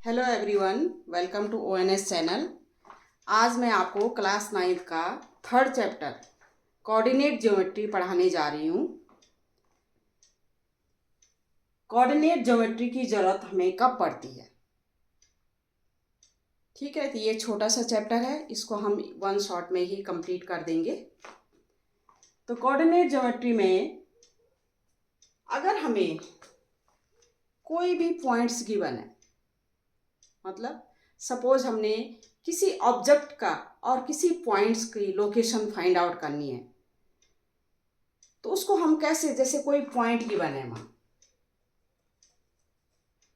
Hello everyone, welcome to ONS channel. आज मैं आपको क्लास 9 का थर्ड चैप्टर कोऑर्डिनेट ज्योमेट्री पढ़ाने जा रही हूँ। कोऑर्डिनेट ज्योमेट्री की ज़रूरत हमें कब पड़ती है? ठीक है, तो ये छोटा सा चैप्टर है, इसको हम वन शॉट में ही कंप्लीट कर देंगे। तो कोऑर्डिनेट ज्योमेट्री में अगर हमें कोई भी पॉइंट्स गिवन है, मतलब सपोज हमने किसी ऑब्जेक्ट का और किसी पॉइंट्स की लोकेशन फाइंड आउट करनी है, तो उसको हम कैसे, जैसे कोई पॉइंट गिवन है वहाँ,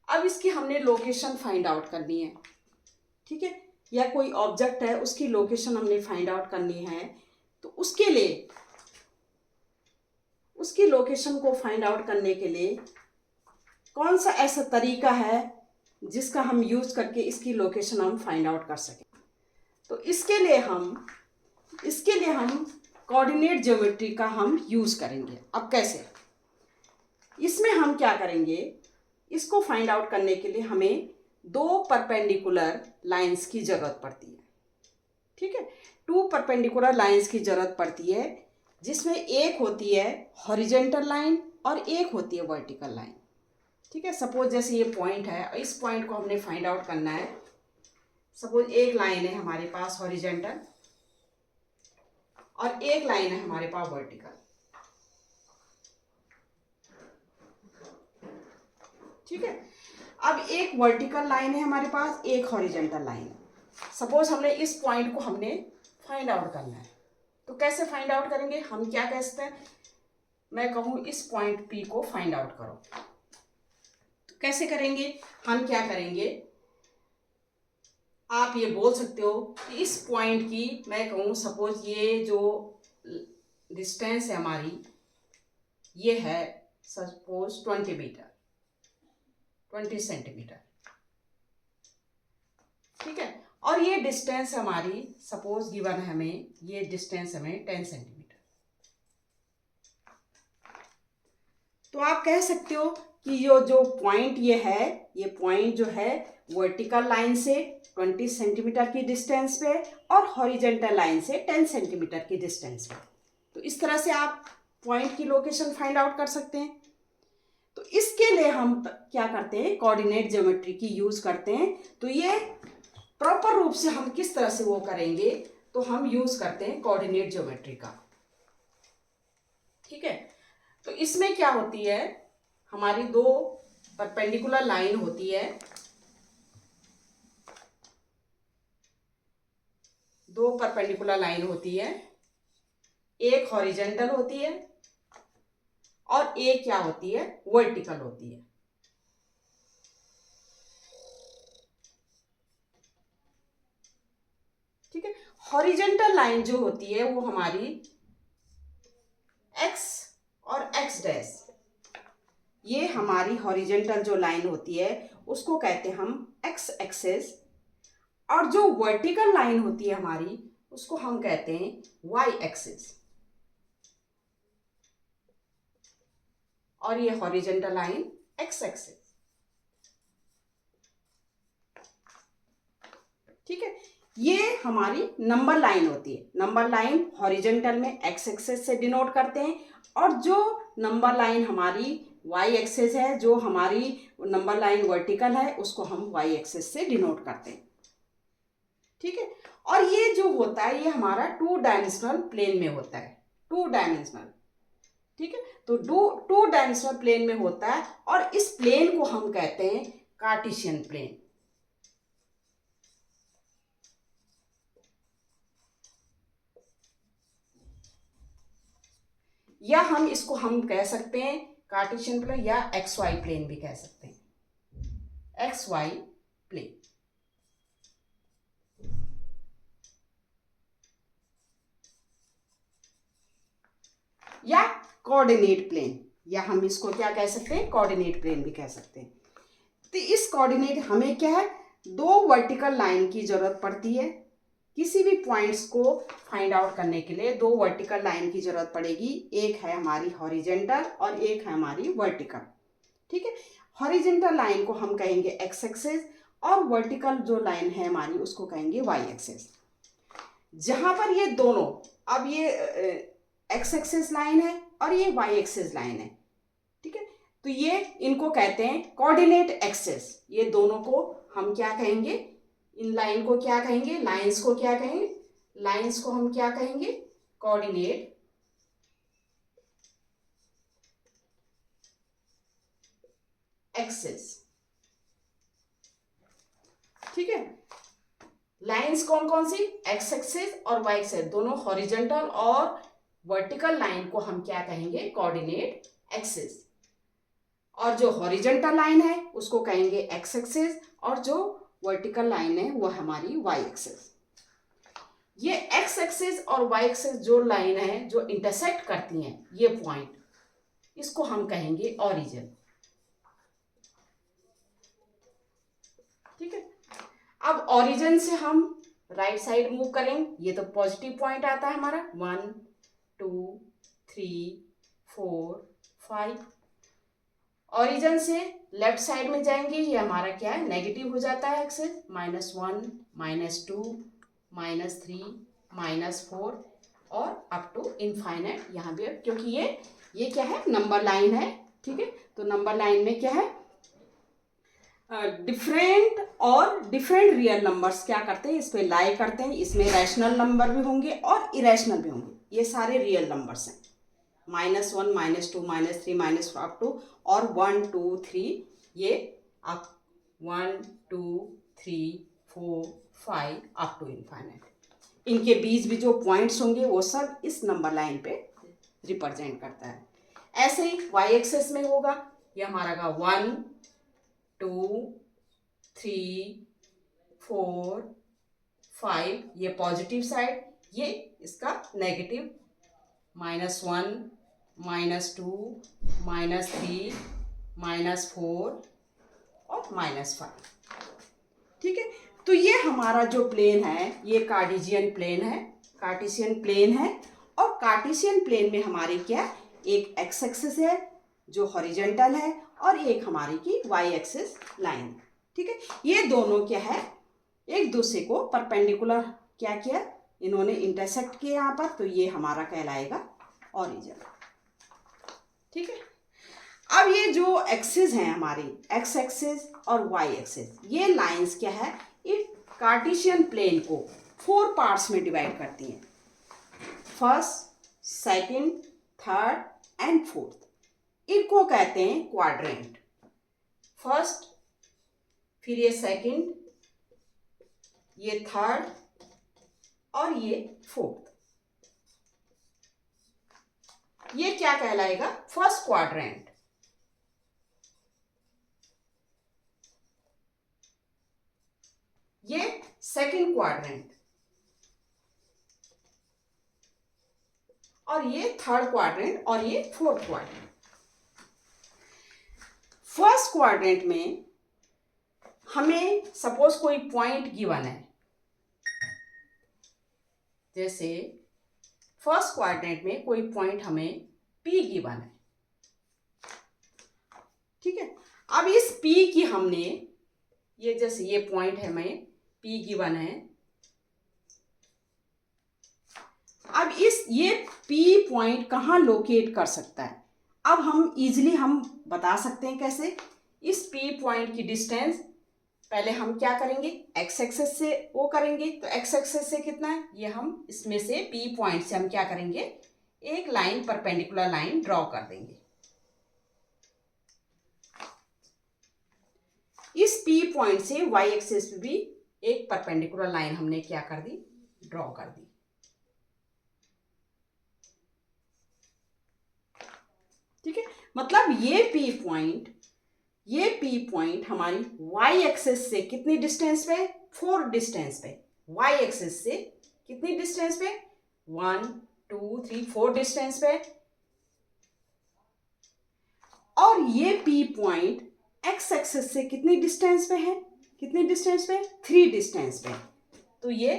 अब इसकी हमने लोकेशन फाइंड आउट करनी है, ठीक है, या कोई ऑब्जेक्ट है उसकी लोकेशन हमने फाइंड आउट करनी है, तो उसके लिए उसकी लोकेशन को फाइंड आउट करने के लिए कौन सा ऐसा तरीका है जिसका हम यूज करके इसकी लोकेशन हम फाइंड आउट कर सकें। तो इसके लिए हम कोऑर्डिनेट ज्योमेट्री का हम यूज करेंगे। अब कैसे? इसमें हम क्या करेंगे, इसको फाइंड आउट करने के लिए हमें दो परपेंडिकुलर लाइंस की जरूरत पड़ती है। ठीक है, टू परपेंडिकुलर लाइंस की जरूरत पड़ती है, जिसमें एक होती है हॉरिजेंटल लाइन और एक होती है वर्टिकल लाइन। ठीक है, सपोज जैसे ये पॉइंट है, इस पॉइंट को हमने फाइंड आउट करना है। सपोज एक लाइन है हमारे पास हॉरिजेंटल और एक लाइन है हमारे पास वर्टिकल। ठीक है, अब एक वर्टिकल लाइन है हमारे पास, एक हॉरिजेंटल लाइन है। सपोज हमने इस पॉइंट को हमने फाइंड आउट करना है, तो कैसे फाइंड आउट करेंगे? हम क्या कहते हैं, मैं कहूँ इस पॉइंट P को फाइंड आउट करो, तो कैसे करेंगे? हम क्या करेंगे, आप ये बोल सकते हो कि इस पॉइंट की, मैं कहूँ सपोज ये जो डिस्टेंस है हमारी, ये है सपोज 20 मीटर, 20 सेंटीमीटर। ठीक है, और ये डिस्टेंस हमारी सपोज गिवन है हमें, ये डिस्टेंस हमें 10 सेंटीमीटर। तो आप कह सकते हो कि ये जो पॉइंट ये है, ये पॉइंट जो है वर्टिकल लाइन से 20 सेंटीमीटर की डिस्टेंस पे और हॉरिजेंटल लाइन से 10 सेंटीमीटर की डिस्टेंस पे। तो इस तरह से आप पॉइंट की लोकेशन फाइंड आउट कर सकते हैं। तो इसके लिए हम क्या करते हैं, कोऑर्डिनेट ज्योमेट्री की यूज करते हैं। तो ये प्रॉपर रूप से हम किस तरह से वो करेंगे, तो हम यूज करते हैं कोऑर्डिनेट ज्योमेट्री का। ठीक है, तो इसमें क्या होती है, हमारी दो परपेंडिकुलर लाइन होती है, दो परपेंडिकुलर लाइन होती है, एक हॉरिजेंटल होती है और एक क्या होती है, वर्टिकल होती है। ठीक है, हॉरिजेंटल लाइन जो होती है वो हमारी एक्स और एक्स डैश, ये हमारी हॉरिजेंटल जो लाइन होती है उसको कहते हैं हम एक्स एक्सेस, और जो वर्टिकल लाइन होती है हमारी उसको हम कहते हैं वाई एक्सिस। और ये हॉरिजेंटल लाइन एक्स एक्सिस। ठीक है, ये हमारी नंबर लाइन होती है। नंबर लाइन हॉरिजेंटल में एक्स एक्सिस से डिनोट करते हैं, और जो नंबर लाइन हमारी वाई एक्सिस है, जो हमारी नंबर लाइन वर्टिकल है, उसको हम वाई एक्सिस से डिनोट करते हैं। ठीक है, और ये जो होता है ये हमारा 2 डायमेंशनल प्लेन में होता है, 2 डायमेंशनल। ठीक है, तो 2 डायमेंशनल प्लेन में होता है, और इस प्लेन को हम कहते हैं कार्टेशियन प्लेन। या हम इसको हम कह सकते हैं कार्टेशियन प्लेन, या एक्स वाई प्लेन भी कह सकते हैं, एक्स वाई प्लेन। या कोऑर्डिनेट प्लेन, या हम इसको क्या कह सकते हैं, कोऑर्डिनेट प्लेन भी कह सकते हैं। तो इस कोऑर्डिनेट हमें क्या है, दो वर्टिकल लाइन की जरूरत पड़ती है। किसी भी पॉइंट्स को फाइंड आउट करने के लिए दो वर्टिकल लाइन की जरूरत पड़ेगी, एक है हमारी हॉरिजेंटल और एक है हमारी वर्टिकल। ठीक है, हॉरिजेंटल लाइन को हम कहेंगे एक्स एक्सिस और वर्टिकल जो लाइन है हमारी उसको कहेंगे वाई एक्सिस। जहां पर ये दोनों, अब ये एक्स एक्सिस लाइन है और ये वाई एक्सिस लाइन है, ठीक है, तो ये इनको कहते हैं कोऑर्डिनेट एक्सिस। ये दोनों को हम क्या कहेंगे, इन लाइन को क्या कहेंगे, लाइंस को क्या कहेंगे, लाइंस को हम क्या कहेंगे, कोऑर्डिनेट एक्सिस। ठीक है, लाइंस कौन कौन सी, एक्स एक्सिस और वाई एक्सिस, दोनों हॉरिजॉन्टल और वर्टिकल लाइन को हम क्या कहेंगे, कोऑर्डिनेट एक्सिस। और जो हॉरिजॉन्टल लाइन है उसको कहेंगे एक्स एक्सिस और जो वर्टिकल लाइन है वो हमारी वाई एक्सिस। ये एक्स एक्सिस और वाई एक्सिस जो लाइन है जो इंटरसेक्ट करती हैं ये पॉइंट, इसको हम कहेंगे ओरिजिन। ठीक है, अब ओरिजिन से हम राइट साइड मूव करेंगे, ये तो पॉजिटिव पॉइंट आता है हमारा 1 2 3 4 5। ओरिजिन से लेफ्ट साइड में जाएंगे, ये हमारा क्या है, नेगेटिव हो जाता है एक्सिस, -1 -2 -3 -4 और अप टू इनफाइनाइट यहाँ भी, क्योंकि ये क्या है, नंबर लाइन है। ठीक है, तो नंबर लाइन में क्या है, डिफरेंट रियल नंबर्स क्या करते हैं, इस पे लाई करते हैं। इसमें रैशनल नंबर भी होंगे और इरेशनल भी होंगे, ये सारे रियल नंबर्स हैं। -1 -2 -3 -4 अप टू, और 1 2 3 ये अप 1 2 3 4 5 अप टू इनफाइनाइट। इनके बीच भी जो पॉइंट्स होंगे वो सब इस नंबर लाइन पे रिप्रेजेंट करता है। ऐसे ही वाई एक्सिस में होगा, ये हमारा 1 2 3 4 5, ये पॉजिटिव साइड, ये इसका नेगेटिव, -1 -2 -3 -4 और -5। ठीक है, तो ये हमारा जो प्लेन है ये कार्टेशियन प्लेन है, कार्टेशियन प्लेन है। और कार्टेशियन प्लेन में हमारे क्या, एक एक्स एक्सिस है जो हॉरिजॉन्टल है और एक हमारी की वाई एक्सिस लाइन। ठीक है, ये दोनों क्या है, एक दूसरे को परपेंडिकुलर क्या किया, इन्होंने इंटरसेक्ट किया यहाँ पर, तो ये हमारा कहलाएगा ओरिजिन। ठीक है, अब ये जो एक्सिस हैं हमारी, एक्स एक्सिस और वाई एक्सिस, ये लाइंस क्या है, ये कार्टेशियन प्लेन को 4 पार्ट्स में डिवाइड करती हैं, first, second, third and fourth. इनको कहते हैं क्वाड्रेंट। फर्स्ट, फिर ये सेकंड, ये थर्ड और ये फोर्थ, ये क्या कहलाएगा, फर्स्ट क्वाड्रेंट। ये सेकंड क्वाड्रेंट और ये थर्ड क्वाड्रेंट और ये फोर्थ क्वाड्रेंट। फर्स्ट क्वाड्रेंट में हमें सपोज कोई पॉइंट गिवन है, जैसे फर्स्ट क्वाड्रेंट में कोई पॉइंट हमें P गिवन है। ठीक है, अब इस P की हमने, ये जैसे ये पॉइंट है हमें P गिवन है, अब ये P पॉइंट कहाँ लोकेट कर सकता है, अब हम इजीली हम बता सकते हैं कैसे। इस P पॉइंट की डिस्टेंस पहले हम क्या करेंगे, एक्स एक्सिस से वो करेंगे, तो एक्स एक्सिस से कितना है, ये हम इसमें से P पॉइंट से हम क्या करेंगे, एक लाइन परपेंडिकुलर लाइन ड्रॉ कर देंगे। इस P पॉइंट से y एक्सिस पे भी एक परपेंडिकुलर लाइन हमने क्या कर दी, ड्रॉ कर दी। ठीक है, मतलब ये P पॉइंट हमारी y एक्सिस से कितनी डिस्टेंस पे, 4 डिस्टेंस पे, y एक्सिस से कितनी डिस्टेंस पे, 1 2 3 4 डिस्टेंस पे। और ये P पॉइंट x एक्सिस से कितनी डिस्टेंस पे है, कितनी डिस्टेंस पे, 3 डिस्टेंस पे। तो ये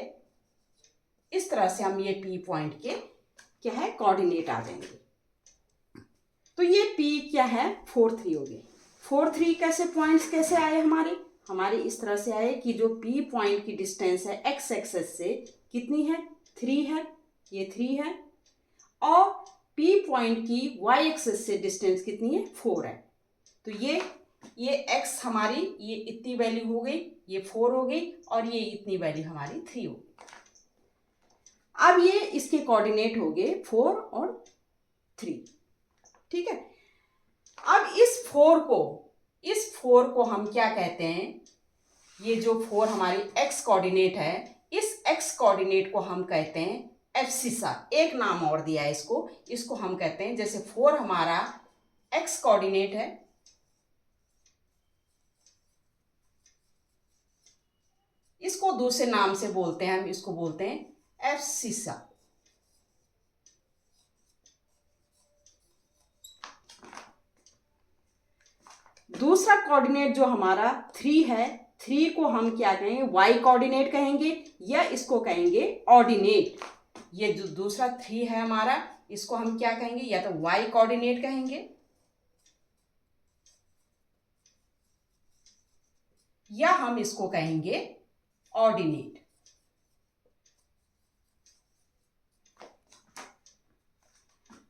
इस तरह से हम ये P पॉइंट के क्या है, कोऑर्डिनेट आ जाएंगे। तो ये P क्या है, 4 3 हो गए। 4 3 कैसे पॉइंट्स कैसे आए हमारे, हमारी इस तरह से आए कि जो P पॉइंट की डिस्टेंस है एक्स एक्सेस से कितनी है, 3 है, ये 3 है, और P पॉइंट की Y एक्सेस से डिस्टेंस कितनी है, 4 है। तो ये x हमारी ये इतनी वैल्यू हो गई, ये 4 हो गई, और ये इतनी वैल्यू हमारी 3 हो गई। अब ये इसके कोऑर्डिनेट हो गए 4 और 3, ठीक है। अब इस 4 को हम क्या कहते हैं, ये जो 4 हमारी x कोऑर्डिनेट है, इस x कोऑर्डिनेट को हम कहते हैं एब्सिसा। एक नाम और दिया है इसको हम कहते हैं, जैसे 4 हमारा x कोऑर्डिनेट है, इसको दूसरे नाम से बोलते हैं, हम इसको बोलते हैं एब्सिसा। दूसरा कोऑर्डिनेट जो हमारा 3 है, 3 को हम क्या कहेंगे, y कोऑर्डिनेट कहेंगे, या इसको कहेंगे ऑर्डिनेट। ये जो दूसरा 3 है हमारा, इसको हम क्या कहेंगे, या तो y कोऑर्डिनेट कहेंगे, या हम इसको कहेंगे ऑर्डिनेट।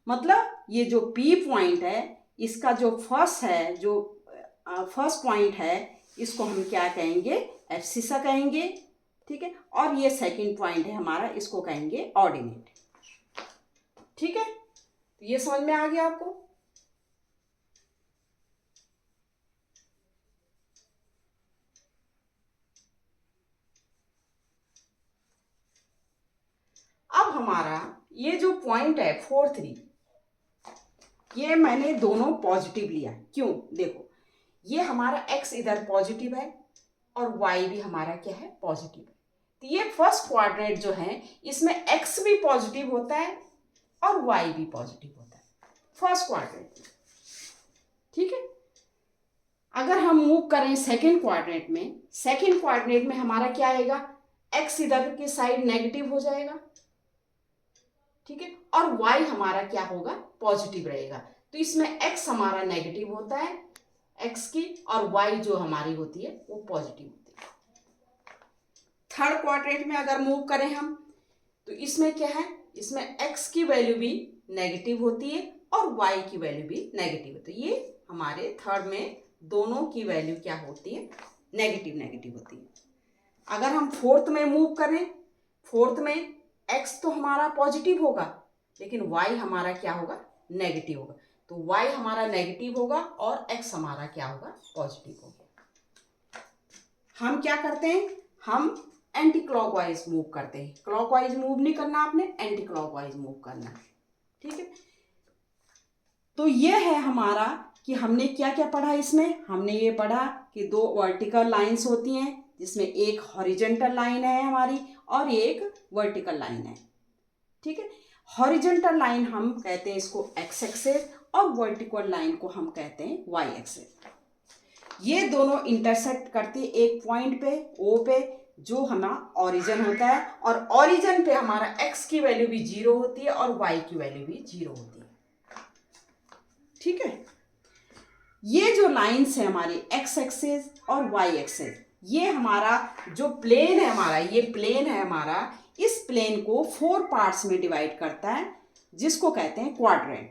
मतलब ये जो P पॉइंट है, इसका जो फर्स्ट है, जो फर्स्ट पॉइंट है, इसको हम क्या कहेंगे, एब्सिसा कहेंगे, ठीक है। और ये सेकंड पॉइंट है हमारा, इसको कहेंगे ऑर्डिनेट, ठीक है। तो ये समझ में आ गया आपको। अब हमारा ये जो पॉइंट है 4, 3, ये मैंने दोनों पॉजिटिव लिया, क्यों, देखो ये हमारा x इधर पॉजिटिव है और y भी हमारा क्या है, पॉजिटिव है। तो ये फर्स्ट क्वाड्रेंट जो है, इसमें x भी पॉजिटिव होता है और y भी पॉजिटिव होता है, फर्स्ट क्वाड्रेंट, ठीक है। अगर हम मूव करें सेकंड क्वाड्रेंट में हमारा क्या आएगा, x इधर की साइड नेगेटिव हो जाएगा, ठीक है, और y हमारा क्या होगा, पॉजिटिव रहेगा। तो इसमें x हमारा नेगेटिव होता है, x की, और y जो हमारी होती है वो पॉजिटिव होती है। थर्ड क्वाड्रेंट में अगर मूव करें हम, तो इसमें क्या है, इसमें x की वैल्यू भी नेगेटिव होती है और y की वैल्यू भी नेगेटिव होती है। ये हमारे थर्ड में दोनों की वैल्यू क्या होती है, नेगेटिव होती है। अगर हम फोर्थ में मूव करें, फोर्थ में x तो हमारा पॉजिटिव होगा, लेकिन y हमारा क्या होगा, नेगेटिव होगा। तो y हमारा नेगेटिव होगा और x हमारा क्या होगा, पॉजिटिव होगा। हम क्या करते हैं, हम एंटी क्लॉकवाइज मूव करते हैं। क्लॉकवाइज मूव नहीं करना आपने, एंटी क्लॉकवाइज मूव करना है, ठीक है। तो ये है हमारा कि हमने क्या क्या पढ़ा इसमें, हमने ये पढ़ा कि दो वर्टिकल लाइंस होती हैं, जिसमें एक हॉरिजॉन्टल लाइन है हमारी और एक वर्टिकल लाइन है, ठीक है। हॉरिजॉन्टल लाइन हम कहते हैं इसको एक्स एक्सेस और वर्टिकल लाइन को हम कहते हैं वाई एक्सेस। ये दोनों इंटरसेक्ट करती है एक पॉइंट पे, ओ पे, जो हमारा ओरिजिन होता है, और ओरिजिन पे हमारा एक्स की वैल्यू भी 0 होती है और वाई की वैल्यू भी 0 होती है, ठीक है। ये जो लाइंस है हमारी एक्स एक्सेस और वाई एक्सेस, ये हमारा जो प्लेन है हमारा, ये प्लेन है हमारा, इस प्लेन को 4 पार्ट्स में डिवाइड करता है, जिसको कहते हैं क्वाड्रेंट,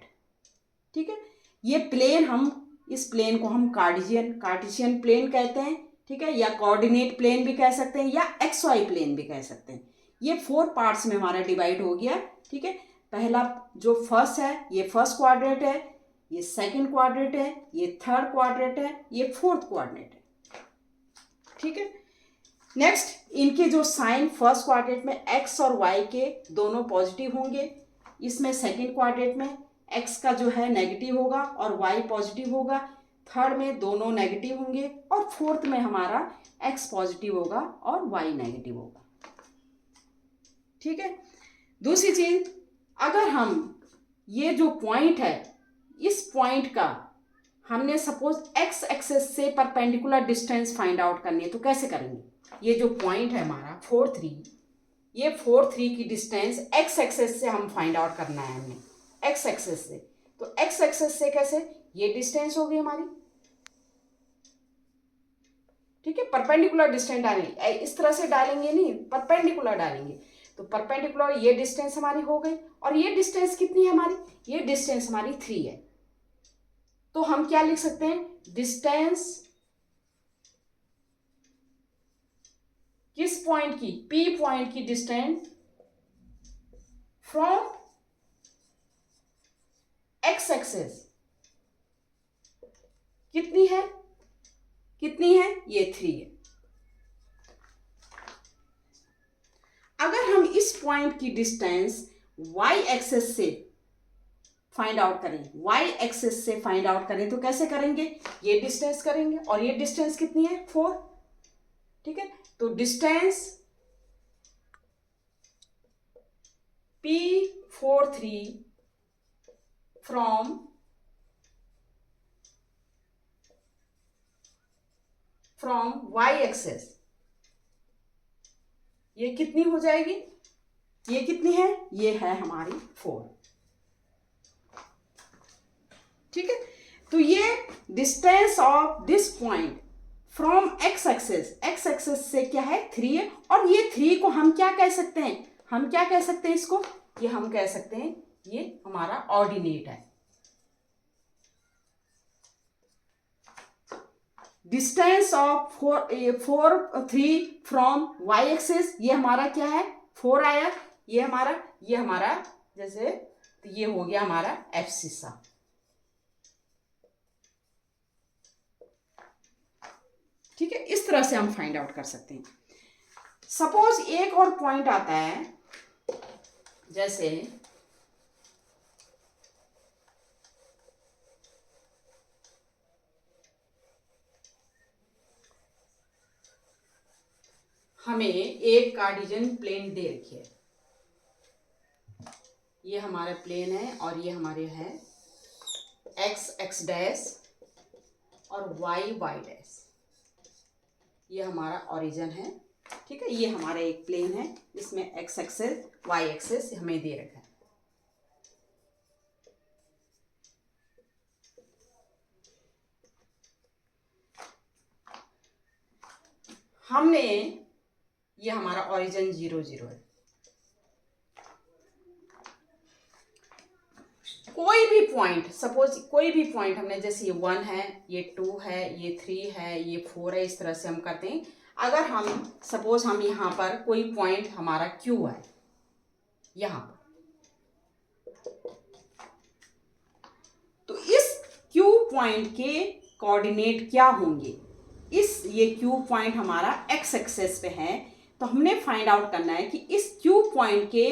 ठीक है। ये प्लेन हम, इस प्लेन को हम कार्टेशियन प्लेन कहते हैं, ठीक है, या कोऑर्डिनेट प्लेन भी कह सकते हैं, या एक्स वाई प्लेन भी कह सकते हैं। ये 4 पार्ट्स में हमारा डिवाइड हो गया, ठीक है। पहला जो फर्स्ट है, ये फर्स्ट क्वाड्रेंट है, ये सेकंड क्वाड्रेंट है, ये थर्ड क्वाड्रेंट है, ये फोर्थ क्वाड्रेंट है, ठीक है। नेक्स्ट, इनके जो साइन फर्स्ट क्वाड्रेंट में एक्स और वाई के दोनों पॉजिटिव होंगे, इसमें सेकंड क्वाड्रेंट में एक्स का जो है नेगेटिव होगा और वाई पॉजिटिव होगा, थर्ड में दोनों नेगेटिव होंगे, और फोर्थ में हमारा एक्स पॉजिटिव होगा और वाई नेगेटिव होगा, ठीक है। दूसरी चीज, अगर हम ये जो पॉइंट है, इस पॉइंट का हमने सपोज एक्स एक्सेस से परपेंडिकुलर डिस्टेंस फाइंड आउट करनी है, तो कैसे करेंगे। ये जो पॉइंट है हमारा 4, 3, ये 4, 3 की डिस्टेंस एक्स एक्सेस से हम फाइंड आउट करना है हमने, एक्स एक्सेस से। तो एक्स एक्सेस से कैसे, ये डिस्टेंस होगी हमारी, ठीक है, परपेंडिकुलर डिस्टेंस डालेंगे, इस तरह से डालेंगे नहीं, परपेंडिकुलर डालेंगे। तो परपेंडिकुलर ये डिस्टेंस हमारी हो गई, और ये डिस्टेंस कितनी है हमारी, ये डिस्टेंस हमारी 3 है। तो हम क्या लिख सकते हैं, डिस्टेंस किस पॉइंट की, P पॉइंट की डिस्टेंस फ्रॉम एक्स एक्सेस कितनी है, कितनी है, ये 3 है। अगर हम इस पॉइंट की डिस्टेंस y एक्सेस से फाइंड आउट करें, y एक्सेस से फाइंड आउट करें तो कैसे करेंगे, ये डिस्टेंस करेंगे, और ये डिस्टेंस कितनी है, 4। ठीक है, तो distance P43 from y access, ये कितनी हो जाएगी, ये कितनी है, ये है हमारी 4। ठीक है, तो ये distance of this point from X axis से क्या है, 3 है। और ये 3 को हम क्या कह सकते हैं, हम क्या कह सकते हैं इसको, ये हम कह सकते हैं ये हमारा ऑर्डिनेट है। Distance of 3 from Y axis, ये हमारा क्या है, 4 आया, ये हमारा जैसे, तो ये हो गया हमारा एब्सिसा। ठीक है, इस तरह से हम फाइंड आउट कर सकते हैं। सपोज एक और पॉइंट आता है, जैसे हमें एक कार्टेशियन प्लेन दे रखी है, ये हमारा प्लेन है, और ये हमारे है एक्स डैश और वाई डैश, ये हमारा ओरिजिन है। ठीक है, ये हमारा एक प्लेन है, इसमें एक्स एक्सेस वाई एक्सेस हमें दे रखा है। हमने, ये हमारा ओरिजिन 0 0 है, कोई भी पॉइंट, सपोज कोई भी पॉइंट हमने, जैसे ये 1 है, ये 2 है, ये 3 है, ये 4 है, इस तरह से हम करते हैं। अगर हम सपोज हम यहाँ पर कोई पॉइंट हमारा Q है, यहाँ पर, तो इस Q पॉइंट के कोऑर्डिनेट क्या होंगे, ये Q पॉइंट हमारा x एक्सेस पे है, तो हमने फाइंड आउट करना है कि इस Q पॉइंट के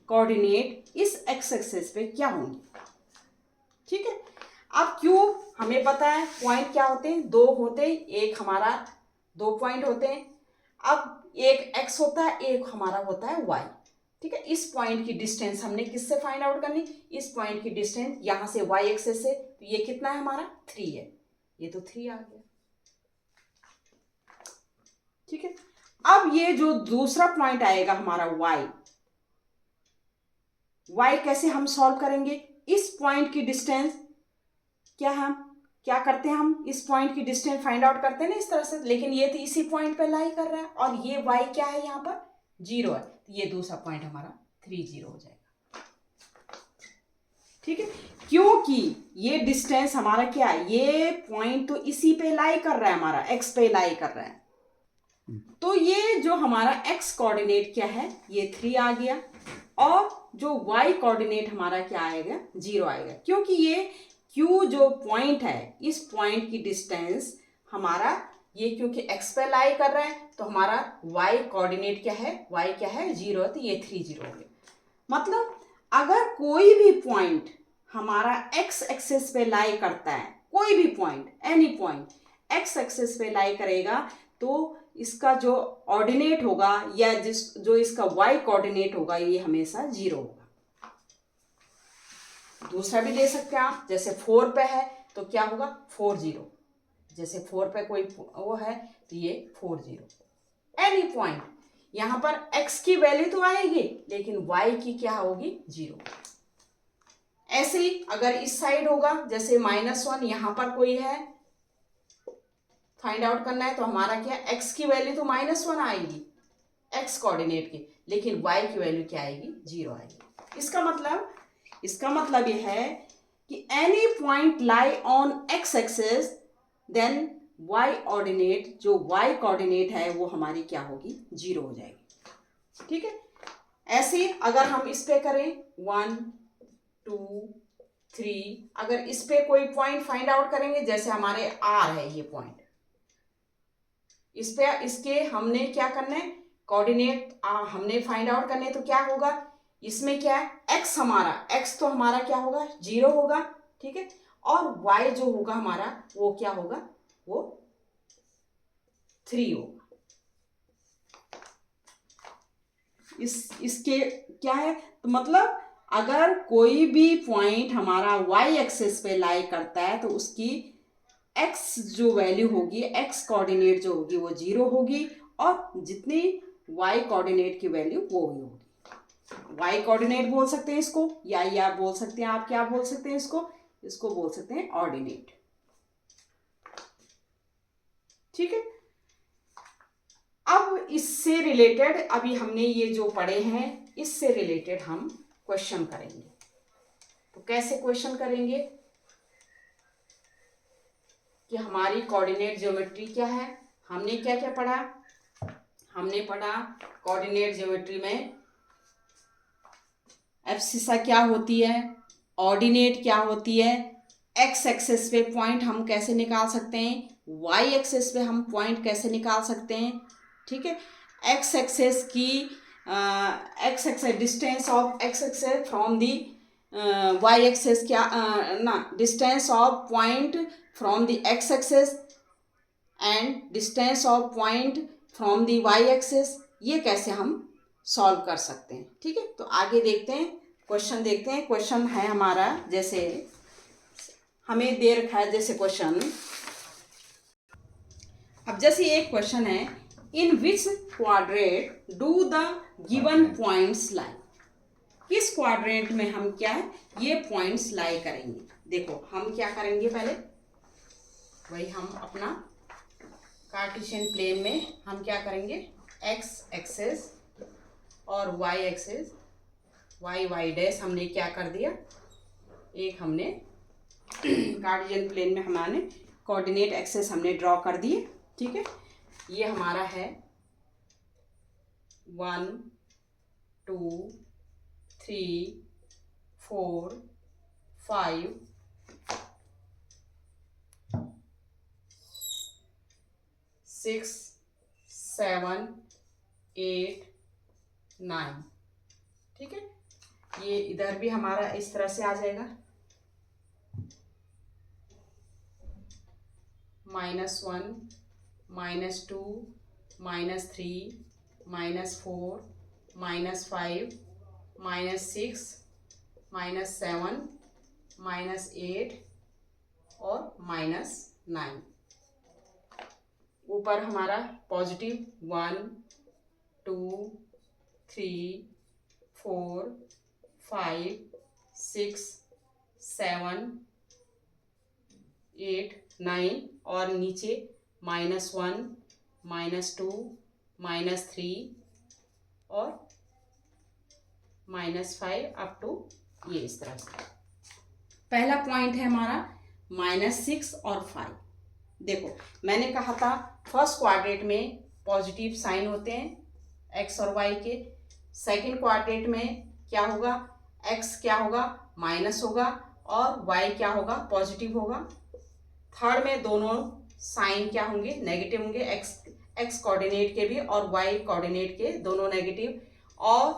कोऑर्डिनेट इस x एक्सेस पे क्या होंगे। ठीक है, अब Q हमें पता है पॉइंट क्या होते हैं, 2 होते हैं, एक हमारा 2 पॉइंट होते हैं। अब एक x होता है, एक हमारा होता है y। ठीक है, इस पॉइंट की डिस्टेंस हमने किससे फाइंड आउट करनी, इस पॉइंट की डिस्टेंस यहाँ से y एक्सेस से, तो ये कितना है हमारा 3 है, ये तो 3 आ गया। ठीक है, अब ये जो दूसरा पॉइंट आएगा हमारा y कैसे हम सॉल्व करेंगे, इस पॉइंट की डिस्टेंस क्या करते हैं, हम इस पॉइंट की डिस्टेंस फाइंड आउट करते हैं ना इस तरह से, लेकिन ये तो इसी पॉइंट पे लाई कर रहा है, और ये y क्या है यहाँ पर 0 है, तो ये दूसरा पॉइंट हमारा 3 0 हो जाएगा। ठीक है, क्योंकि ये डिस्टेंस हमारा क्या है, ये पॉइंट तो इसी पे लाई कर रहा है, हमारा x पे लाई कर रहा है, तो ये जो हमारा x कोऑर्डिनेट क्या है, ये 3 आ गया, और जो y कोऑर्डिनेट हमारा क्या आएगा, 0 आएगा, क्योंकि ये Q जो पॉइंट है, इस पॉइंट की डिस्टेंस हमारा ये क्योंकि x पे लाई कर रहा है, तो हमारा y कोऑर्डिनेट क्या है, y क्या है 0, तो ये 3 0 हो गया। मतलब अगर कोई भी पॉइंट हमारा x एक्सेस पे लाई करता है, कोई भी point, any point x axis पे लाई करेगा, तो इसका जो ऑर्डिनेट होगा या जो इसका y कोऑर्डिनेट होगा, ये हमेशा 0 होगा। दूसरा भी ले सकते हैं आप, जैसे 4 पे है तो क्या होगा 4 0, जैसे 4 पे कोई वो है तो ये 4 0। एनी पॉइंट, यहाँ पर x की वैल्यू तो आएगी, लेकिन y की क्या होगी 0। ऐसे ही अगर इस साइड होगा, जैसे -1, यहाँ पर कोई है फाइंड आउट करना है, तो हमारा क्या, एक्स की वैल्यू तो -1 आएगी एक्स कोऑर्डिनेट की, लेकिन वाई की वैल्यू क्या आएगी, 0 आएगी। इसका मतलब यह है कि any point lie on X axis, then Y ordinate, जो वाई कोऑर्डिनेट है वो हमारी क्या होगी, 0 हो जाएगी। ठीक है, ऐसे अगर हम इस पे करें 1 2 3, अगर इस पे कोई पॉइंट फाइंड आउट करेंगे, जैसे हमारे आर है ये पॉइंट, इस पे इसके हमने क्या करना है, कोऑर्डिनेट हमने फाइंड आउट करने, तो क्या होगा, इसमें क्या है, एक्स तो हमारा क्या होगा, 0 होगा। ठीक है, और वाई जो होगा हमारा वो क्या होगा, वो 3 होगा। इसके क्या है, तो मतलब अगर कोई भी पॉइंट हमारा वाई एक्सिस पे लाई करता है, तो उसकी एक्स जो वैल्यू होगी, एक्स कोऑर्डिनेट जो होगी वो 0 होगी, और जितनी वाई कोऑर्डिनेट की वैल्यू वो ही होगी। वाई कोऑर्डिनेट बोल सकते हैं इसको, या बोल सकते हैं, आप क्या बोल सकते हैं इसको बोल सकते हैं ऑर्डिनेट। ठीक है, अब इससे रिलेटेड, अभी हमने ये जो पढ़े हैं, इससे रिलेटेड हम क्वेश्चन करेंगे। तो कैसे क्वेश्चन करेंगे कि हमारी कोऑर्डिनेट ज्योमेट्री क्या है, हमने क्या क्या पढ़ा, हमने पढ़ा कोऑर्डिनेट ज्योमेट्री में एब्सिसा क्या होती है, ऑर्डिनेट क्या होती है, एक्स एक्सिस पे पॉइंट हम कैसे निकाल सकते हैं, वाई एक्सिस पे हम पॉइंट कैसे निकाल सकते हैं। ठीक है, एक्स एक्सिस की x axis distance of x axis from the y axis क्या distance of point from the x axis and distance of point from the Y axis, ये कैसे हम सॉल्व कर सकते हैं। ठीक है, तो आगे देखते हैं, क्वेश्चन देखते हैं। क्वेश्चन है हमारा, जैसे हमें दे रखा है, जैसे क्वेश्चन, अब जैसे एक क्वेश्चन है, in which quadrant do the given points lie, किस क्वाड्रेंट में हम क्या है, ये पॉइंट्स लाई करेंगे। देखो हम क्या करेंगे, पहले वही हम अपना कार्टेशियन प्लेन में हम क्या करेंगे, एक्स एक्सिस और वाई एक्सिस, वाई डैश हमने क्या कर दिया, एक हमने कार्टेशियन प्लेन में हमारे कोऑर्डिनेट एक्सिस हमने ड्रॉ कर दिए। ठीक है, ये हमारा है 1 2 3 4 5 6 7 8 9। ठीक है, ये इधर भी हमारा इस तरह से आ जाएगा, -1 -2 -3 -4 -5 -6 -7 -8 और -9। ऊपर हमारा पॉजिटिव 1 2 3 4 5 6 7 8 9, और नीचे -1 -2 -3 और -5 अप टू ये इस तरह से। पहला पॉइंट है हमारा -6 और 5। देखो मैंने कहा था फर्स्ट क्वाड्रेंट में पॉजिटिव साइन होते हैं एक्स और वाई के, सेकंड क्वाड्रेंट में क्या होगा, एक्स क्या होगा, माइनस होगा, और वाई क्या होगा, पॉजिटिव होगा। थर्ड में दोनों साइन क्या होंगे, नेगेटिव होंगे, एक्स कोऑर्डिनेट के भी और वाई कोऑर्डिनेट के दोनों नेगेटिव। और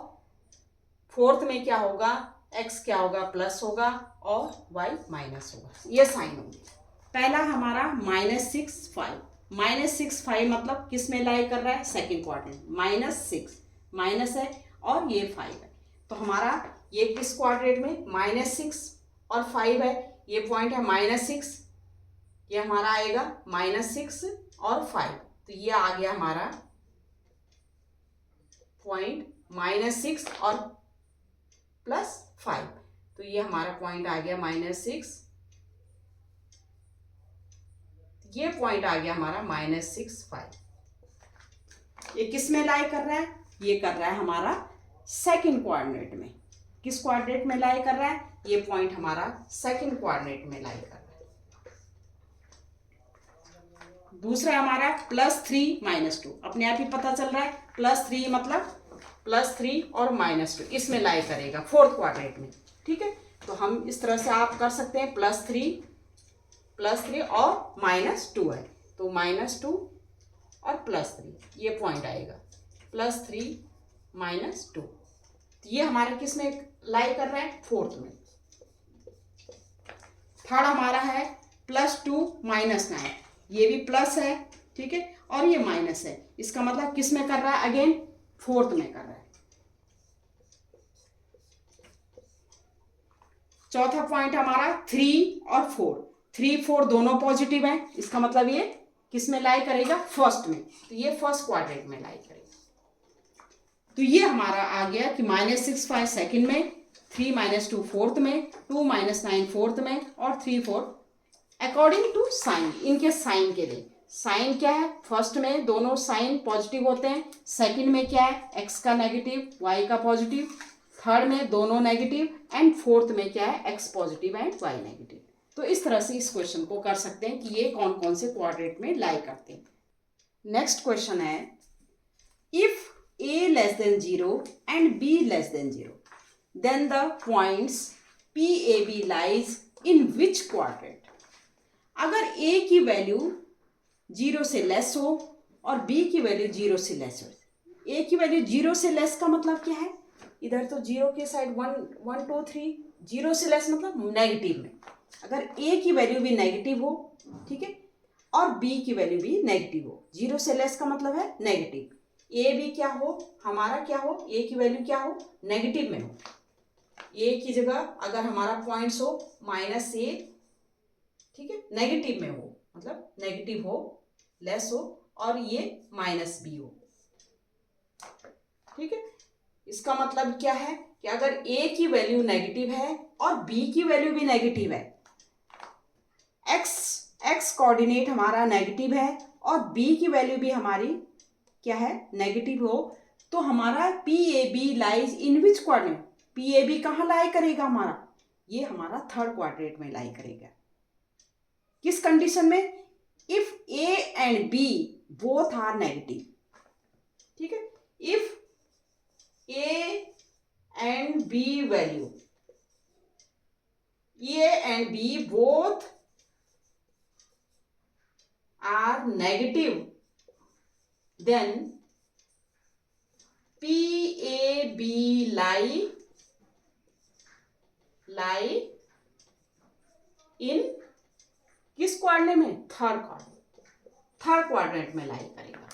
फोर्थ में क्या होगा, एक्स क्या होगा, प्लस होगा और वाई माइनस होगा, ये साइन होंगे। पहला हमारा -6 5, -6 5 मतलब किस में लाई कर रहा है, सेकंड क्वाड्रेंट, -6 माइनस है और ये 5 है, तो हमारा ये किस क्वाड्रेंट में, -6 और 5 है, ये पॉइंट है -6, ये हमारा आएगा -6 और 5, तो ये आ गया हमारा पॉइंट -6 और +5, तो ये हमारा पॉइंट आ गया -6, ये पॉइंट आ गया हमारा -6, 5। ये किस में लाई कर रहा है? ये कर रहा है हमारा सेकंड कोऑर्डिनेट में। किस कोऑर्डिनेट में लाई कर रहा है? ये पॉइंट हमारा सेकंड कोऑर्डिनेट में लाई कर रहा है। दूसरा हमारा +3 -2, अपने आप ही पता चल रहा है। +3 मतलब +3 और -2 इसमें लाई करेगा फोर्थ क्वाड्रेंट में। ठीक है, तो हम इस तरह से आप कर सकते हैं। +3 और -2 है, तो -2 और +3 ये पॉइंट आएगा। +3 -2, तो ये हमारे किस में लाई कर रहा है? फोर्थ में। थर्ड हमारा है +2 -9, ये भी प्लस है। ठीक है, और ये माइनस है। इसका मतलब किस में कर रहा है? अगेन फोर्थ में कर रहा है। चौथा पॉइंट हमारा 3 और 4, 3 4 दोनों पॉजिटिव हैं। इसका मतलब ये किस में लाई करेगा? फर्स्ट में, तो ये फर्स्ट क्वाड्रेंट में लाई करेगा। तो ये हमारा आ गया कि -6 5 सेकंड में, 3 -2 फोर्थ में, 2 -9 फोर्थ में और 3 4 अकॉर्डिंग टू साइन। इनके साइन के लिए साइन क्या है? फर्स्ट में दोनों साइन पॉजिटिव होते हैं, सेकंड में क्या है? एक्स का नेगेटिव, वाई का पॉजिटिव, थर्ड में दोनों नेगेटिव, एंड फोर्थ में क्या है? X positive and Y negative. तो इस तरह से इस क्वेश्चन को कर सकते हैं कि ये कौन कौन से क्वाड्रेंट में लाई करते हैं। नेक्स्ट क्वेश्चन है, if a less than 0 and b less than 0, then the points PAB lies in which quadrant? अगर a की वैल्यू 0 से लेस हो और b की वैल्यू 0 से लेस हो। a की वैल्यू 0 से लेस का मतलब क्या है? इधर तो 0 के साइड 1 1 2 3, 0 से लेस मतलब नेगेटिव में। अगर a की वैल्यू भी नेगेटिव हो, ठीक है, और b की वैल्यू भी नेगेटिव हो, 0 से लेस का मतलब है नेगेटिव। ए भी क्या हो? हमारा क्या हो? ए की वैल्यू क्या हो? नेगेटिव में हो। ए की जगह अगर हमारा पॉइंट्स हो -a, ठीक है, नेगेटिव में हो, मतलब नेगेटिव हो, लेस हो, और ये -b हो। ठीक है, इसका मतलब क्या है कि अगर a की वैल्यू नेगेटिव है और b की वैल्यू भी नेगेटिव है, x कोऑर्डिनेट हमारा नेगेटिव है और b की वैल्यू भी हमारी क्या है? नेगेटिव हो, तो हमारा PAB lies in which quadrant? PAB कहाँ लाई करेगा हमारा? ये हमारा थर्ड क्वाड्रेंट में लाई करेगा। किस कंडीशन में? If A and B both are negative. ठीक है, if A and B value, A and B both are negative, then PAB lie in किस क्वाड्रेंट में? थर्ड क्वाड्रेंट में लाई करेगा।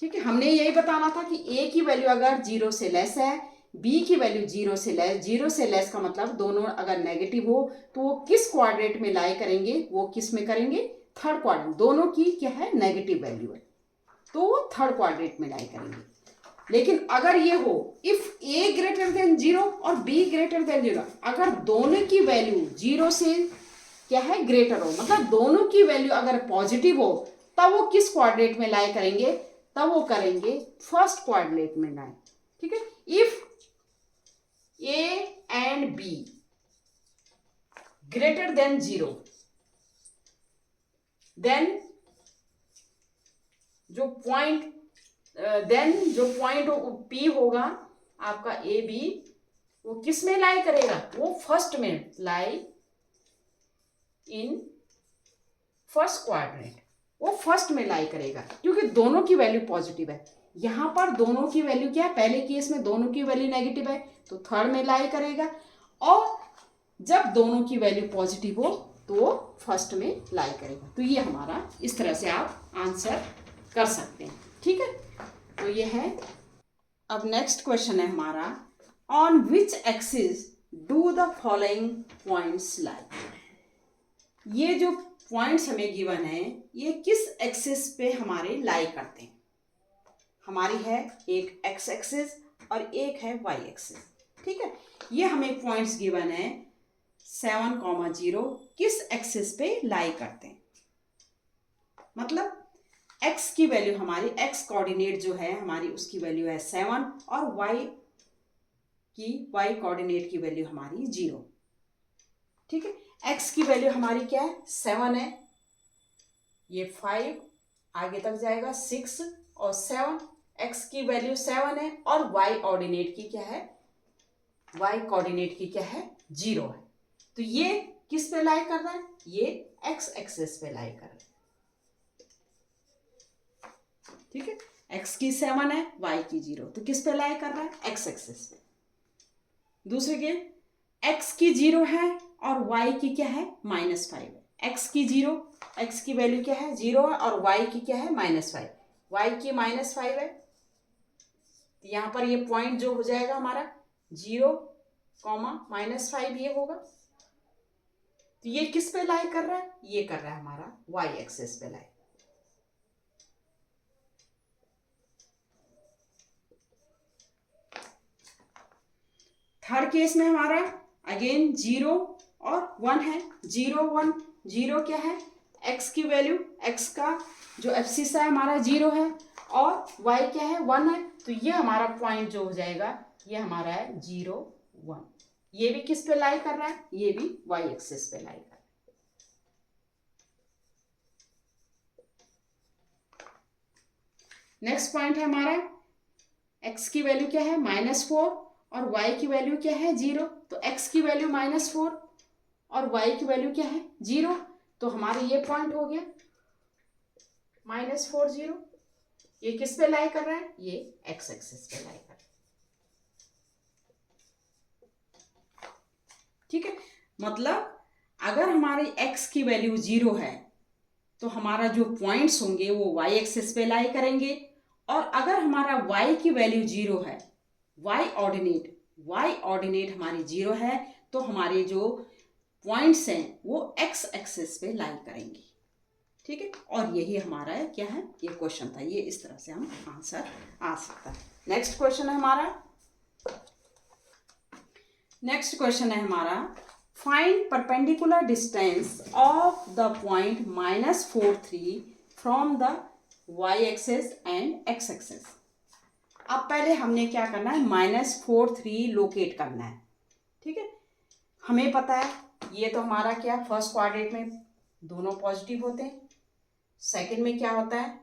ठीक है, हमने यही बताना था कि A की वैल्यू अगर 0 से लेस है, B की वैल्यू 0 से लेस, 0 से लेस का मतलब दोनों अगर नेगेटिव हो, तो वो किस क्वाड्रेंट में लाई करेंगे? वो किस में करेंगे? Third quadrant. दोनों की क्या है? नेगेटिव वैल्यू है, तो वो थर्ड क्वाड्रेंट में लाई करेंगे। लेकिन अगर ये हो इफ a ग्रेटर देन 0 और b ग्रेटर देन 0, अगर दोनों की वैल्यू 0 से क्या है? ग्रेटर हो, मतलब दोनों की वैल्यू अगर पॉजिटिव हो, तब वो किस क्वाड्रेंट में लाई करेंगे? तब वो करेंगे फर्स्ट क्वाड्रेंट में लाई। ठीक है, if a and b greater than 0, then जो पॉइंट P होगा आपका ए बी, वो किस में लाई करेगा? वो फर्स्ट में लाई इन फर्स्ट क्वाड्रेंट, वो फर्स्ट में लाई करेगा, क्योंकि दोनों की वैल्यू पॉजिटिव है। यहां पर दोनों की वैल्यू क्या है? पहले केस में दोनों की वैल्यू नेगेटिव है, तो थर्ड में लाई करेगा, और जब दोनों की वैल्यू पॉजिटिव हो तो वो फर्स्ट में लाई करेगा। तो ये हमारा इस तरह से आप आंसर कर सकते हैं। ठीक है, तो ये है। अब नेक्स्ट क्वेश्चन है हमारा, on which axis do the following points लाई? ये जो पॉइंट्स हमें गिवन है, ये किस एक्सिस पे हमारे लाई करते हैं? हमारी है एक एक्स एक्सिस और एक है वाई एक्सिस। ठीक है, ये हमें पॉइंट्स गिवन है 7, 0 किस एक्सिस पे लाई करते हैं? मतलब x की वैल्यू हमारी, x कोऑर्डिनेट जो है हमारी उसकी वैल्यू है 7 और y कोऑर्डिनेट की वैल्यू हमारी 0। ठीक है, x की वैल्यू हमारी क्या है 7 है, ये 5 आगे तक जाएगा 6 और 7, x की वैल्यू 7 है और y कोऑर्डिनेट की क्या है, y कोऑर्डिनेट की क्या है 0 है। तो ये किस पे लाई कर रहा है, ये x एक्सिस पे लाई कर रहा है। ठीक है, x की 7 है, y की 0, तो किस पे लाई कर रहा है, x एक्सिस पे। दूसरे के x की 0 है और y की क्या है -5 है। x की 0, x की वैल्यू क्या है 0 है और y की क्या है -5, y की -5 है। तो यहाँ पर ये पॉइंट जो हो जाएगा हमारा 0, -5 ये होगा। तो ये किस पे लाई कर रहा है, ये कर रहा है हमारा y एक्सिस पे लाई। थर्ड केस में हमारा अगेन 0 और 1 है। 0 1, 0 क्या है, x की वैल्यू, x का जो एब्सिसा है हमारा 0 है और y क्या है 1 है। तो ये हमारा पॉइंट जो हो जाएगा ये हमारा है 0 1। ये भी किस पे लाई कर रहा है, ये भी y एक्सिस पे लाई कर रहा है। नेक्स्ट पॉइंट है हमारा x की वैल्यू क्या है -4 और y की वैल्यू क्या है 0। तो x की वैल्यू -4 और y की वैल्यू क्या है 0। तो हमारे ये पॉइंट हो गया -4 0। ये किस पे लाई कर रहा है, ये x एक्सिस पे लाई कर रहा है। ठीक है, मतलब अगर हमारी x की वैल्यू 0 है तो हमारा जो पॉइंट्स होंगे वो y एक्सिस पे लाई करेंगे, और अगर हमारा y की वैल्यू 0 है, y ऑर्डिनेट हमारी 0 है, तो हमारे जो पॉइंट्स हैं वो x एक्सिस पे लाई करेंगे। ठीक है, और यही हमारा है क्या है, ये क्वेश्चन था, ये इस तरह से हम आंसर आ सकता है। नेक्स्ट क्वेश्चन है हमारा find perpendicular distance of the point -4 3 from the y axis and x axis. अब पहले हमने क्या करना है, -4 3 लोकेट करना है। ठीक है, हमें पता है ये तो हमारा क्या, फर्स्ट क्वाड्रेंट में दोनों पॉजिटिव होते हैं, सेकंड में क्या होता है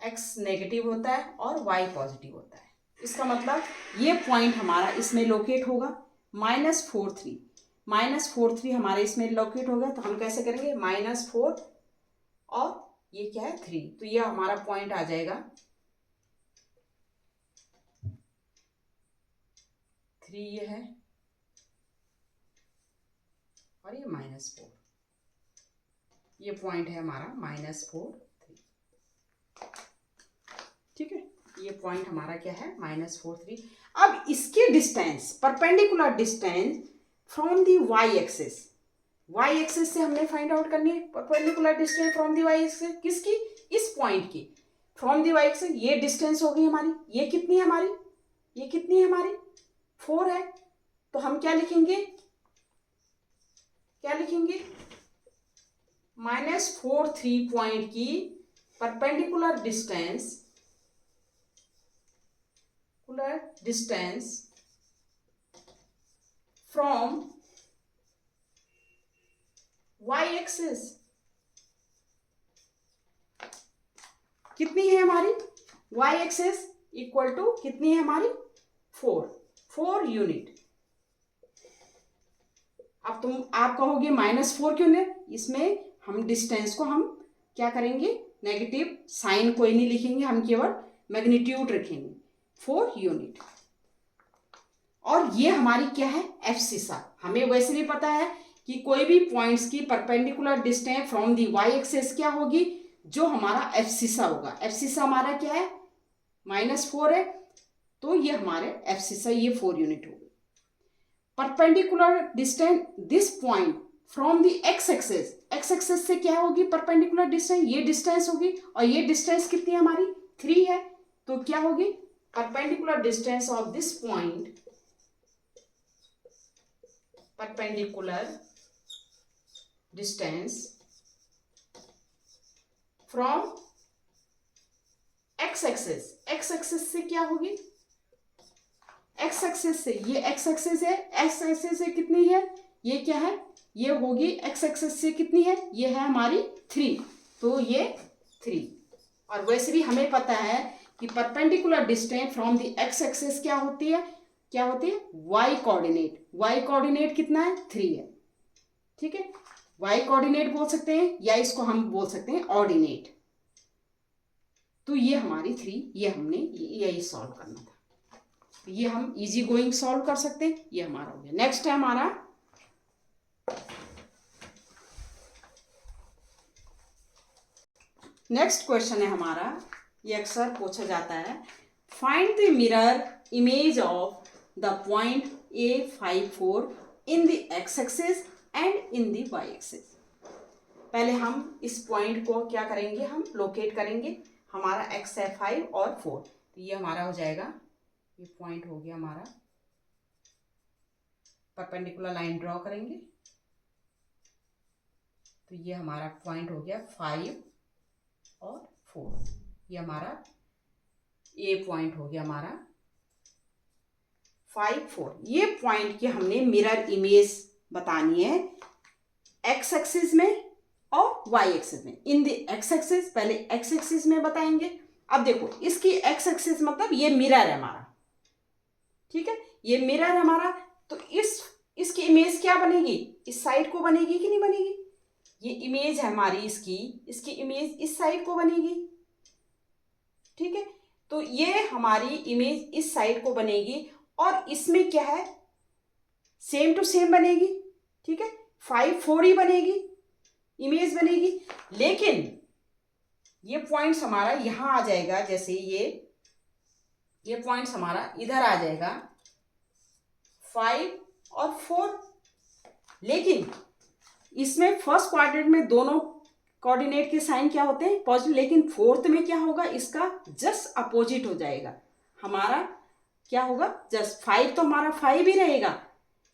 x नेगेटिव होता है और y पॉजिटिव होता है। इसका मतलब ये पॉइंट हमारा इसमें लोकेट होगा -4 3 हमारे इसमें लोकेट होगा। तो हम कैसे करेंगे, -4 और ये क्या है 3, तो ये हमारा पॉइंट आ जाएगा 3 ये है और ये -4, ये पॉइंट है हमारा -4 3। ठीक है, ये पॉइंट हमारा क्या है -4 3। अब इसके distance, perpendicular distance from the y axis से हमने फाइंड आउट करनी है perpendicular distance from the y axis. किसकी, इस पॉइंट की फ्रॉम दी y एक्सिस। ये डिस्टेंस होगी हमारी, ये कितनी है हमारी, ये कितनी है हमारी 4 है। तो हम क्या लिखेंगे -4 3 पॉइंट की perpendicular distance from y axis कितनी है हमारी, y एक्सिस इक्वल टू कितनी है हमारी 4 यूनिट। अब आप कहोगे -4 क्यों नहीं, इसमें हम डिस्टेंस को हम क्या करेंगे, नेगेटिव साइन कोई नहीं लिखेंगे, हम केवल मैग्नीट्यूड रखेंगे 4 यूनिट। और ये हमारी क्या है एब्सिसा। हमें वैसे भी पता है कि कोई भी पॉइंट्स की perpendicular distance from the y axis क्या होगी, जो हमारा एब्सिसा होगा। एब्सिसा हमारा क्या है -4 है, तो ये हमारे एब्सिसा ये 4 यूनिट होगी। Perpendicular distance this point from the x axis से क्या होगी परपेंडिकुलर डिस्टेंस, ये डिस्टेंस होगी, और ये डिस्टेंस कितनी है हमारी 3 है। तो क्या होगी perpendicular distance of this point, perpendicular distance from x axis, x axis से क्या होगी, एक्स एक्सिस से, ये एक्स एक्सिस है, एक्स एक्सिस से कितनी है, ये क्या है, ये होगी एक्स एक्सिस से कितनी है, ये है हमारी 3, तो ये 3। और वैसे भी हमें पता है कि perpendicular distance from the x axis क्या होती है, क्या होती है, वाई कोऑर्डिनेट, वाई कोऑर्डिनेट कितना है, 3 है, ठीक है। वाई कोऑर्डिनेट बोल सकते हैं या इसको हम बोल सकते हैं ऑर्डिनेट। तो ये हमारी 3, ये हमने यही सॉल्व करना था, तो ये हम इजी गोइंग सॉल्व कर सकते हैं, ये हमारा हो गया। नेक्स्ट है हमारा नेक्स्ट क्वेश्चन है हमारा, ये अक्सर पूछा जाता है, find the mirror image of the point A54 in the x axis and in the Y axis. पहले हम इस पॉइंट को क्या करेंगे, हम लोकेट करेंगे, हमारा एक्स है 5 और 4, तो ये हमारा हो जाएगा, ये पॉइंट हो गया हमारा, परपेंडिकुलर लाइन ड्रॉ करेंगे, तो ये हमारा पॉइंट हो गया 5 और 4, ये हमारा ए पॉइंट हो गया हमारा 5, 4। ये पॉइंट की हमने मिरर इमेज बतानी है एक्स एक्सिस में और वाई एक्सिस में। इन द एक्स एक्सिस, पहले एक्स एक्सिस में बताएंगे। अब देखो इसकी एक्स एक्सिस मतलब ये मिरर है हमारा, ठीक है, ये मिरर है हमारा, तो इसकी इमेज क्या बनेगी, इस साइड को बनेगी कि नहीं बनेगी, ये इमेज है हमारी इसकी इमेज इस साइड को बनेगी, ठीक है, तो ये हमारी इमेज इस साइड को बनेगी और इसमें क्या है, सेम टू सेम बनेगी, ठीक है, 5, 4 ही बनेगी, इमेज बनेगी। लेकिन ये पॉइंट्स हमारा यहां आ जाएगा, जैसे ये पॉइंट्स हमारा इधर आ जाएगा 5 और 4, लेकिन इसमें फर्स्ट क्वाड्रेंट में दोनों कोऑर्डिनेट के साइन क्या होते हैं, पॉजिटिव, लेकिन फोर्थ में क्या होगा, इसका जस्ट अपोजिट हो जाएगा, हमारा क्या होगा, जस्ट 5 तो हमारा 5 ही रहेगा,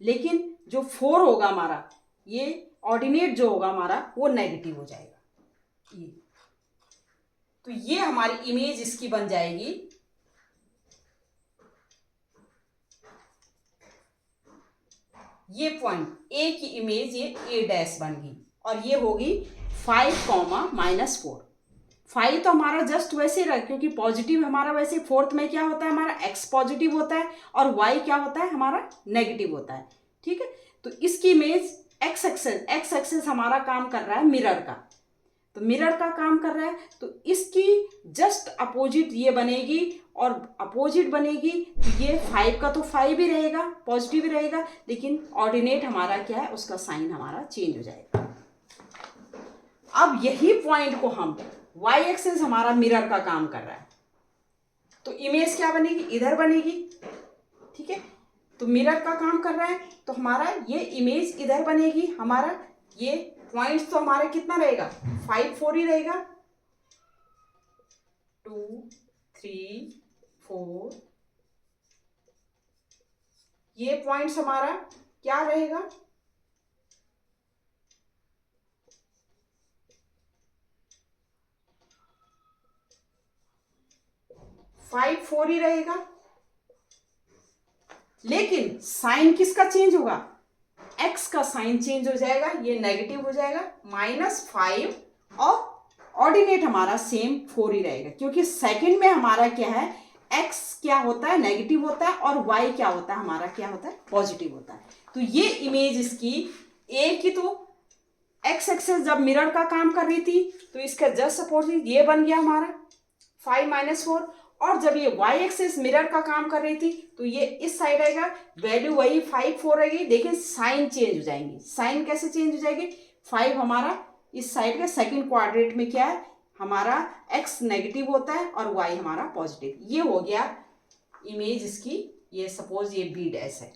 लेकिन जो 4 होगा हमारा, ये ऑर्डिनेट जो होगा हमारा वो नेगेटिव हो जाएगा, ये, तो ये हमारी इमेज इसकी बन जाएगी, ये पॉइंट ए की इमेज ये ए डैश बन गई, और ये होगी 5, -4। 5 तो हमारा जस्ट वैसे रहा, क्योंकि पॉजिटिव हमारा वैसे, फोर्थ में क्या होता है हमारा, एक्स पॉजिटिव होता है और वाई क्या होता है हमारा, नेगेटिव होता है, ठीक है। तो इसकी इमेज एक्स एक्सेस हमारा काम कर रहा है मिरर का, तो मिरर का काम कर रहा है, तो इसकी जस्ट अपोजिट ये बनेगी, और अपोजिट बनेगी तो ये 5 का तो 5 ही रहेगा, पॉजिटिव ही रहेगा, लेकिन ऑर्डिनेट हमारा क्या है, उसका साइन हमारा चेंज हो जाएगा। अब यही पॉइंट को हम वाई एक्सिस हमारा मिरर का काम कर रहा है, तो इमेज क्या बनेगी, इधर बनेगी, ठीक है, तो मिरर का काम कर रहा है, तो हमारा ये इमेज इधर बनेगी, हमारा ये पॉइंट्स तो हमारा कितना रहेगा, 5, 4 ही रहेगा, 2, 3, 4, ये पॉइंट्स हमारा क्या रहेगा, 5, 4 ही रहेगा, लेकिन साइन किसका चेंज होगा, एक्स का साइन चेंज हो जाएगा, ये नेगेटिव हो जाएगा, -5, और ऑर्डिनेट हमारा सेम 4 ही रहेगा, क्योंकि सेकंड में हमारा क्या है, एक्स क्या होता है, नेगेटिव होता है, और वाई क्या होता है हमारा, क्या होता है, पॉजिटिव होता है। तो ये इमेज इसकी ए की, तो एक्स एक्सेस जब मिरर का काम कर रही थी तो इसका जस्ट अपोजिट ये बन गया हमारा 5 - 4, और जब ये y एक्सिस मिरर का काम कर रही थी तो ये इस साइड आएगा, वैल्यू वही 5, 4 रहेगी, लेकिन साइन चेंज हो जाएंगी। साइन कैसे चेंज हो जाएगी, 5 हमारा इस साइड का सेकंड क्वाड्रेंट में क्या है, हमारा x नेगेटिव होता है और y हमारा पॉजिटिव। ये हो गया इमेज इसकी, ये सपोज ये b डैश है,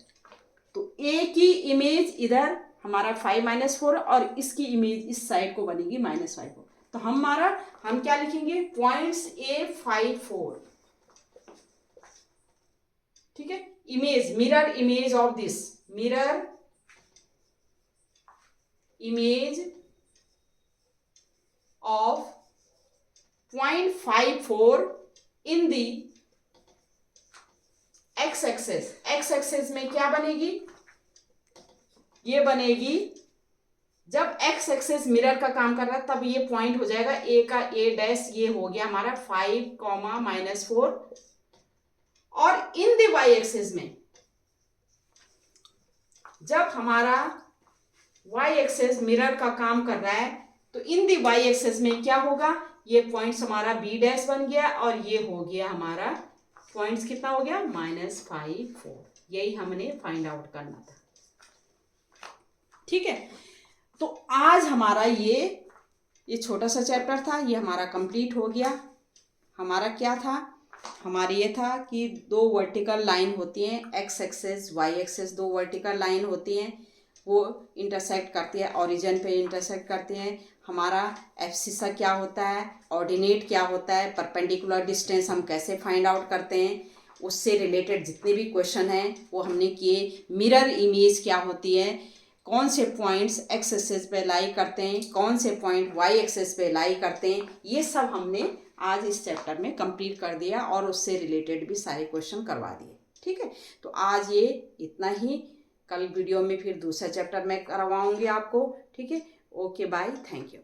तो a की इमेज इधर हमारा 5 - 4 और इसकी इमेज इस साइड को बनेगी -5। तो हम क्या लिखेंगे, पॉइंट्स A54, ठीक है, image, mirror image of this, mirror image of 0.54 in the x axis. X axis में क्या बनेगी, ये बनेगी जब एक्स एक्सेस मिरर का काम कर रहा है तब ये पॉइंट हो जाएगा ए का ए डैश, ये हो गया हमारा 5, -4। और इन दी वाई एक्सेस में जब हमारा वाई एक्सेस मिरर का काम कर रहा है तो इन दी वाई एक्सेस में क्या होगा, ये पॉइंट्स हमारा बी डैश बन गया और ये हो गया हमारा पॉइंट्स कितना हो गया -5, 4। यही हमने फाइंड आउट करना था। ठीक है, तो आज हमारा ये छोटा सा चैप्टर था, ये हमारा कंप्लीट हो गया। हमारा क्या था, हमारी ये था कि दो वर्टिकल लाइन होती हैं, एक्स एक्सेस वाई एक्सेस, दो वर्टिकल लाइन होती हैं, वो इंटरसेक्ट करती है, ओरिजिन पे इंटरसेक्ट करती हैं। हमारा एब्सिसा क्या होता है, ऑर्डिनेट क्या होता है, परपेंडिकुलर डिस्टेंस हम कैसे फाइंड आउट करते हैं, उससे रिलेटेड जितने भी क्वेश्चन हैं वो हमने किए। मिरर इमेज क्या होती है, कौन से पॉइंट्स एक्स एक्सेस पे लाई करते हैं, कौन से पॉइंट वाई एक्सेस पे लाई करते हैं, ये सब हमने आज इस चैप्टर में कंप्लीट कर दिया और उससे रिलेटेड भी सारे क्वेश्चन करवा दिए। ठीक है, तो आज ये इतना ही। कल वीडियो में फिर दूसरा चैप्टर मैं करवाऊंगी आपको। ठीक है, ओके बाय, थैंक यू।